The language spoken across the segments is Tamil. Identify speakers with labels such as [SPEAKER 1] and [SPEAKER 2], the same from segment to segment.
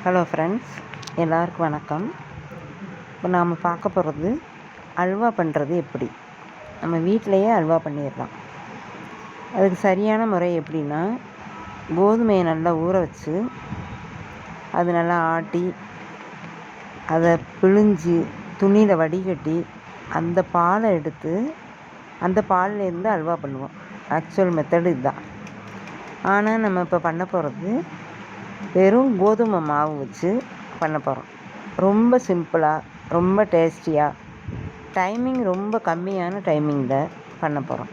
[SPEAKER 1] ஹலோ ஃப்ரெண்ட்ஸ், எல்லாருக்கும் வணக்கம். இப்போ நாம் பார்க்க போகிறது அல்வா பண்ணுறது எப்படி. நம்ம வீட்டிலையே அல்வா பண்ணிடலாம். அதுக்கு சரியான முறை எப்படின்னா, கோதுமையை நல்லா ஊற வச்சு அது நல்லா ஆட்டி அதை பிழிஞ்சு துணியில் வடிகட்டி அந்த பாலை எடுத்து அந்த பால்லேருந்து அல்வா பண்ணுவோம். ஆக்சுவல் மெத்தடு இதுதான். ஆனால் நம்ம இப்போ பண்ண போகிறது வெறும் கோதுமை மாவு வச்சு பண்ண போகிறோம். ரொம்ப சிம்பிளாக, ரொம்ப டேஸ்டியாக, டைமிங் ரொம்ப கம்மியான டைமிங்கில் பண்ண போகிறோம்.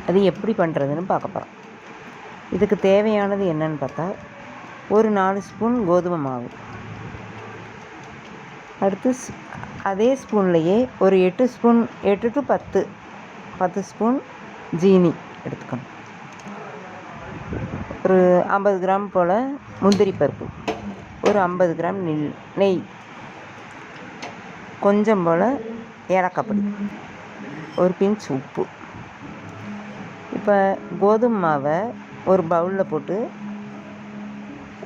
[SPEAKER 1] அது எப்படி பண்ணுறதுன்னு பார்க்க போகிறோம். இதுக்கு தேவையானது என்னன்னு பார்த்தா, ஒரு 4 ஸ்பூன் கோதுமை மாவு, அடுத்து அதே ஸ்பூன்லேயே ஒரு 8 to 10 ஸ்பூன் ஜீனி எடுத்துக்கணும். ஒரு 50 கிராம் போல் முந்திரி பருப்பு, ஒரு 50 கிராம் நெய், கொஞ்சம் போல் ஏலக்காய் பொடி, ஒரு பிஞ்ச் உப்பு. இப்போ கோதுமை மாவை ஒரு பவுலில் போட்டு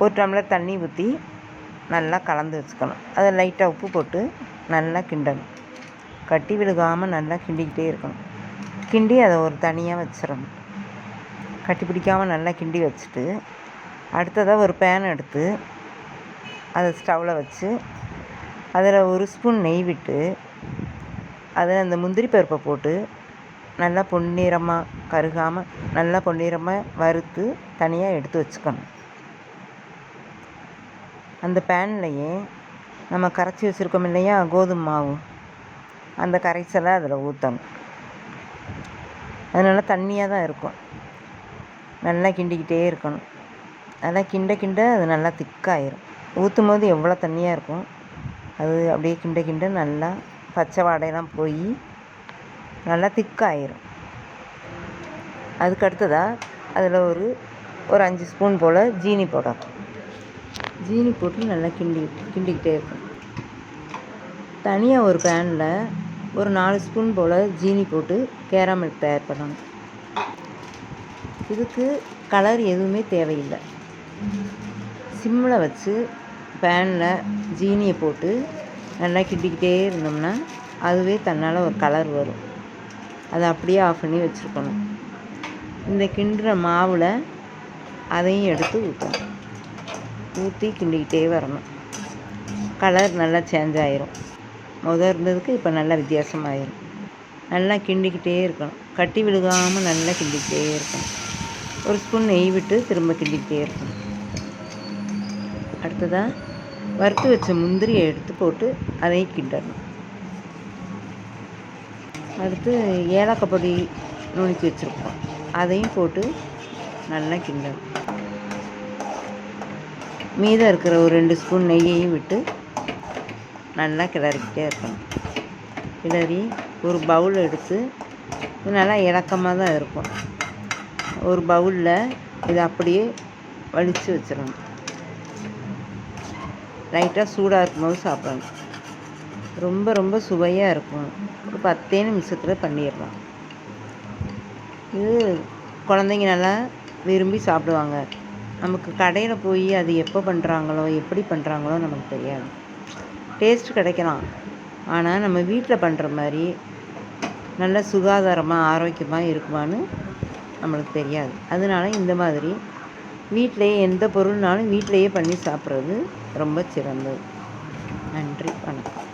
[SPEAKER 1] ஒரு டம்ளர் தண்ணி ஊற்றி நல்லா கலந்து வச்சுக்கணும். அதை லைட்டாக உப்பு போட்டு நல்லா கிண்டணும். கட்டி விழுகாமல் நல்லா கிண்டிக்கிட்டே இருக்கணும். கிண்டி அதை ஒரு தனியாக வச்சிடணும். கட்டி பிடிக்காமல் நல்லா கிண்டி வச்சுட்டு, அடுத்ததாக ஒரு பேன் எடுத்து அதை ஸ்டவ்வில் வச்சு அதில் ஒரு ஸ்பூன் நெய் விட்டு அதில் அந்த முந்திரி பருப்பை போட்டு நல்லா பொன்னிறமாக கருகாமல் நல்லா பொன்னிறமாக வறுத்து தனியாக எடுத்து வச்சுக்கணும். அந்த பேன்லையே நம்ம கரைச்சி வச்சுருக்கோம் இல்லையா கோதுமை மாவு, அந்த கரைசலை அதில் ஊற்றணும். அது நல்லா தண்ணியாக தான் இருக்கும். நல்லா கிண்டிக்கிட்டே இருக்கணும். நல்லா கிண்ட அது நல்லா திக்காயிரும். ஊற்றும் போது எவ்வளோ தண்ணியாக இருக்கும், அது அப்படியே கிண்ட நல்லா பச்சை வாடையெல்லாம் போய் நல்லா திக்காயிரும். அதுக்கு அடுத்ததாக அதில் ஒரு 5 ஸ்பூன் போல் ஜீனி போடணும். ஜீனி போட்டு நல்லா கிண்டிக்கிட்டே இருக்கணும். தனியாக ஒரு பேனில் ஒரு 4 ஸ்பூன் போல் ஜீனி போட்டு கேரமல் தயார் பண்ணணும். இதுக்கு கலர் எதுவுமே தேவையில்லை. சிம்மில் வச்சு பேனில் ஜீனியை போட்டு நல்லா கிண்டிக்கிட்டே இருந்தோம்னா அதுவே தன்னால் ஒரு கலர் வரும். அதை அப்படியே ஆஃப் பண்ணி வச்சுருக்கணும். இந்த கிண்டுற மாவில் அதையும் எடுத்து ஊற்றணும். ஊற்றி கிண்டிக்கிட்டே வரணும். கலர் நல்லா சேஞ்ச் ஆயிரும். இருந்ததுக்கு இப்போ நல்லா வித்தியாசமாயிரும். நல்லா கிண்டிக்கிட்டே இருக்கணும். கட்டி விழுகாமல் நல்லா கிண்டிக்கிட்டே இருக்கணும். ஒரு ஸ்பூன் நெய் விட்டு திரும்ப கிண்டிக்கிட்டே இருக்கணும். அடுத்ததாக வறுத்து வச்ச முந்திரியை எடுத்து போட்டு அதையும் கிண்டணும். அடுத்து ஏலக்காய் பொடி நுணுக்கி வச்சுருப்போம், அதையும் போட்டு நல்லா கிண்டணும். மீதம் இருக்கிற ஒரு 2 ஸ்பூன் நெய்யையும் விட்டு நல்லா கிளறிக்கிட்டே இருக்கணும். கிளறி ஒரு பவுல் எடுத்து, இது நல்லா இலக்கமாக தான் இருக்கும், ஒரு பவுலில் இதை அப்படியே வலித்து வச்சிடணும். லைட்டாக சூடாக இருக்கும்போது சாப்பிடணும். ரொம்ப ரொம்ப சுவையாக இருக்கும். ஒரு 10 நிமிஷத்தில் பண்ணிடலாம். இது குழந்தைங்க நல்லா விரும்பி சாப்பிடுவாங்க. நமக்கு கடையில் போய் அது எப்போ பண்ணுறாங்களோ எப்படி பண்ணுறாங்களோ நமக்கு தெரியாது. டேஸ்ட் கிடைக்கலாம், ஆனால் நம்ம வீட்டில் பண்ணுற மாதிரி நல்ல சுகாதாரமாக ஆரோக்கியமாக இருக்குமான்னு நம்மளுக்கு தெரியாது. அதனால இந்த மாதிரி வீட்டிலையே எந்த பொருள்னாலும் வீட்டிலையே பண்ணி சாப்பிட்றது ரொம்ப சிறந்தது. நன்றி, வணக்கம்.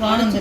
[SPEAKER 2] காணும்